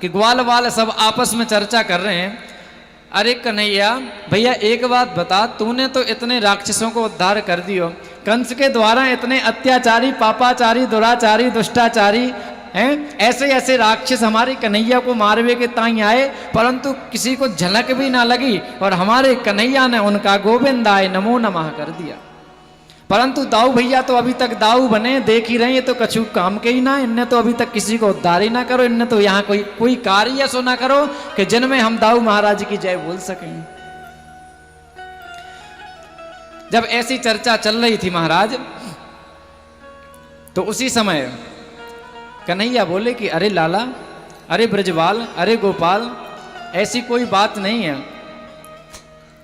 कि ग्वाल वाल सब आपस में चर्चा कर रहे हैं, अरे कन्हैया भैया एक बात बता, तूने तो इतने राक्षसों को उद्धार कर दियो, कंस के द्वारा इतने अत्याचारी, पापाचारी, दुराचारी, दुष्टाचारी हैं, ऐसे ऐसे राक्षस हमारे कन्हैया को मारवे के ताई आए, परंतु किसी को झलक भी ना लगी और हमारे कन्हैया ने उनका गोविंदाय नमो नमः कर दिया। परंतु दाऊ भैया तो अभी तक दाऊ बने, देख ही रहे, ये तो कछु काम के ही ना, इनने तो अभी तक किसी को उद्धार ही ना करो, इनने तो यहाँ कोई कार्य ऐसा ना करो कि जिनमें हम दाऊ महाराज की जय बोल सकें। जब ऐसी चर्चा चल रही थी महाराज, तो उसी समय कन्हैया बोले कि अरे लाला, अरे ब्रजवाल, अरे गोपाल, ऐसी कोई बात नहीं है।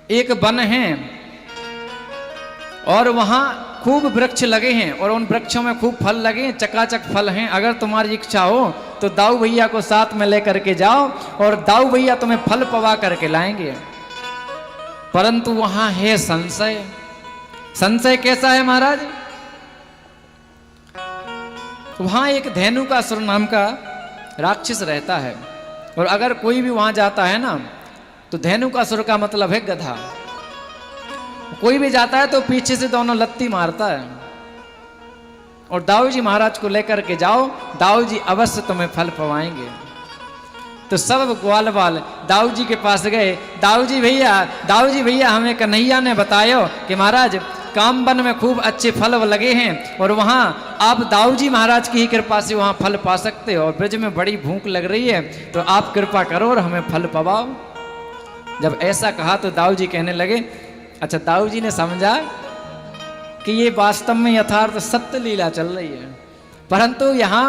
एक वन है और वहां खूब वृक्ष लगे हैं और उन वृक्षों में खूब फल लगे हैं, चकाचक फल हैं। अगर तुम्हारी इच्छा हो तो दाऊ भैया को साथ में लेकर के जाओ और दाऊ भैया तुम्हें फल पवा करके लाएंगे। परंतु वहां है संशय। संशय कैसा है महाराज? वहां एक धेनुकासुर नाम का राक्षस रहता है और अगर कोई भी वहां जाता है ना, तो धेनुकासुर का मतलब है गधा। कोई भी जाता है तो पीछे से दोनों लत्ती मारता है। और दाऊ जी महाराज को लेकर के जाओ, दाऊ जी अवश्य तुम्हें फल पवाएंगे। तो सब ग्वाल वाल दाऊ जी के पास गए, दाऊ जी भैया हमें कन्हैया ने बतायो कि महाराज कामवन में खूब अच्छे फल लगे हैं और वहाँ आप दाऊ जी महाराज की ही कृपा से वहाँ फल पा सकते हो और ब्रज में बड़ी भूख लग रही है, तो आप कृपा करो और हमें फल पवाओ। जब ऐसा कहा तो दाऊ जी कहने लगे, अच्छा, दाऊ जी ने समझा कि ये वास्तव में यथार्थ सत्य लीला चल रही है, परंतु यहाँ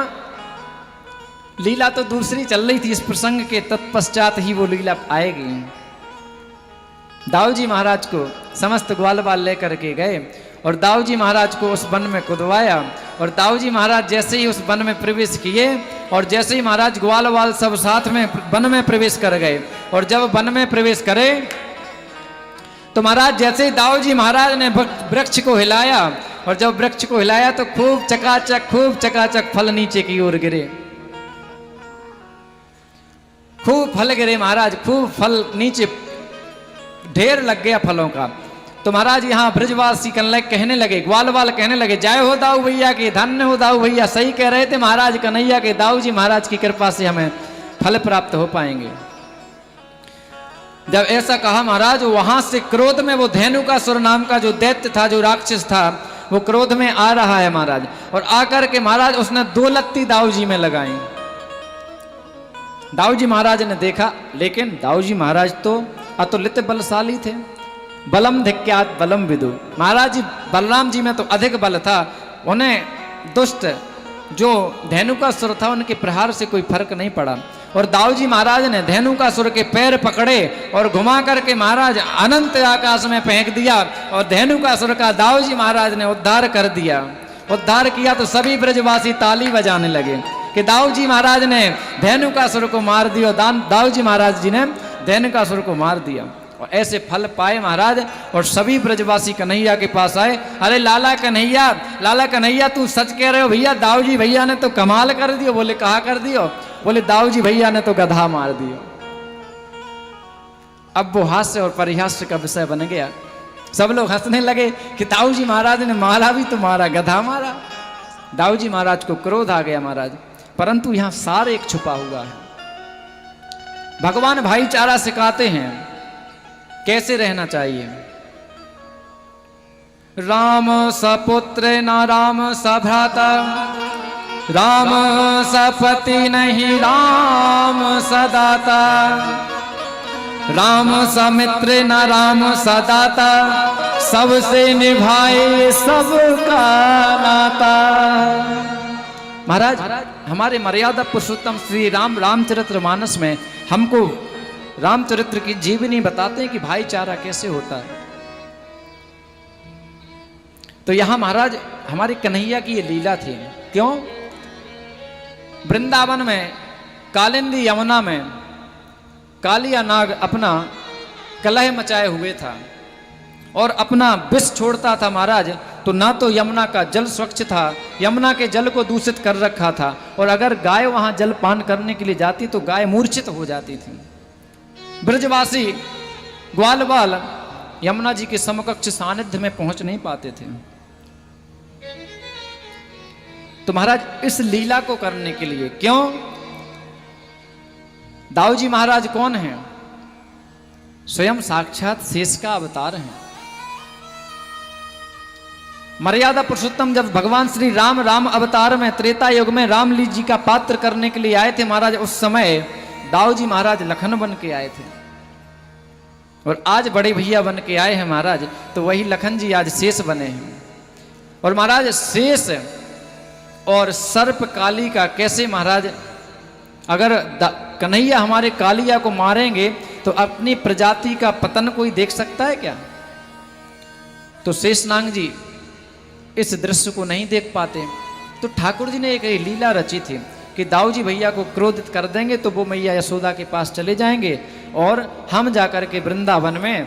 लीला तो दूसरी चल रही थी, इस प्रसंग के तत्पश्चात ही वो लीला आएगी। दाऊ जी महाराज को समस्त ग्वाल बाल लेकर के गए और दाऊ जी महाराज को उस वन में कुदवाया और दाऊ जी महाराज जैसे ही उस वन में प्रवेश किए और जैसे ही महाराज ग्वाल बाल सब साथ में वन में प्रवेश कर गए और जब वन में प्रवेश करे तो महाराज जैसे ही दाऊ जी महाराज ने वृक्ष को हिलाया और जब वृक्ष को हिलाया तो खूब चकाचक फल नीचे की ओर गिरे। खूब फल गिरे महाराज, खूब फल नीचे ढेर लग गया फलों का। तो महाराज यहाँ ब्रजवासी कहने लगे, ग्वाल वाल कहने लगे, जय हो दाऊ भैया की, धन्य हो दाऊ भैया। सही कह रहे थे महाराज कन्हैया के, दाऊ जी महाराज की कृपा से हमें फल प्राप्त हो पाएंगे। जब ऐसा कहा महाराज, वहां से क्रोध में वो धेनुकासुर नाम का जो दैत्य था, जो राक्षस था, वो क्रोध में आ रहा है महाराज। और आकर के महाराज उसने 2 लत्ती दाऊ जी में लगाई। दाऊ जी महाराज ने देखा, लेकिन दाऊ जी महाराज तो अतुलित बलशाली थे। बलम धिक्यात बलम विदु। महाराज जी बलराम जी में तो अधिक बल था, उन्हें दुष्ट जो धेनुकासुर था उनके प्रहार से कोई फर्क नहीं पड़ा। और दाऊ जी महाराज ने धेनुकासुर के पैर पकड़े और घुमा करके महाराज अनंत आकाश में फेंक दिया और धेनुकासुर का दाऊ जी महाराज ने उद्धार कर दिया। उद्धार किया तो सभी ब्रजवासी ताली बजाने लगे कि दाऊ जी महाराज ने धेनुकासुर को मार दिया, दाऊ जी महाराज जी ने धेनुकासुर को मार दिया। और ऐसे फल पाए महाराज और सभी ब्रजवासी कन्हैया के पास आए, अरे लाला कन्हैया तू सच कह रहे हो भैया, दाऊ जी भैया ने तो कमाल कर दियो। बोले कहा कर दियो? बोले दाऊ जी भैया ने तो गधा मार दियो। अब वो हास्य और परिहास्य का विषय बन गया। सब लोग हंसने लगे कि दाऊ जी महाराज ने मारा भी तो मारा, गधा मारा। दाऊ जी महाराज को क्रोध आ गया महाराज, परंतु यहाँ सार एक छुपा हुआ है। भगवान भाईचारा सिखाते हैं कैसे रहना चाहिए। राम सपुत्र न राम सभ्राता, राम सपति नहीं राम सदाता, राम समित्र न राम सदाता, सबसे निभाए सबका नाता। महाराज हमारे मर्यादा पुरुषोत्तम श्री रामचरितमानस में हमको रामचरित्र की जीवनी बताते हैं कि भाईचारा कैसे होता है। तो यहां महाराज हमारे कन्हैया की ये लीला थी। क्यों? वृंदावन में कालिंदी यमुना में कालिया नाग अपना कलह मचाए हुए था और अपना विष छोड़ता था महाराज, तो ना तो यमुना का जल स्वच्छ था, यमुना के जल को दूषित कर रखा था, और अगर गाय वहां जल पान करने के लिए जाती तो गाय मूर्छित हो जाती थी। ब्रजवासी ग्वाल बाल यमुना जी के समकक्ष सानिध्य में पहुंच नहीं पाते थे। तो महाराज इस लीला को करने के लिए, क्यों? दाऊ जी महाराज कौन हैं? स्वयं साक्षात शेष का अवतार हैं। मर्यादा पुरुषोत्तम जब भगवान श्री राम राम अवतार में त्रेता युग में रामली जी का पात्र करने के लिए आए थे महाराज, उस समय दाऊ जी महाराज लखन बन के आए थे, और आज बड़े भैया बन के आए हैं महाराज, तो वही लखन जी आज शेष बने हैं। और महाराज शेष और सर्प काली का कैसे महाराज, अगर कन्हैया हमारे कालिया को मारेंगे तो अपनी प्रजाति का पतन कोई देख सकता है क्या? तो शेषनाग जी इस दृश्य को नहीं देख पाते, तो ठाकुर जी ने एक लीला रची थी कि दाऊ जी भैया को क्रोधित कर देंगे तो वो मैया यशोदा के पास चले जाएंगे और हम जाकर के वृंदावन में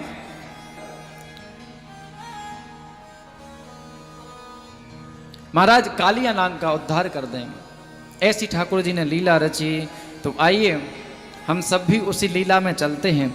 महाराज कालिया नाग का उद्धार कर देंगे। ऐसी ठाकुर जी ने लीला रची। तो आइए हम सब भी उसी लीला में चलते हैं।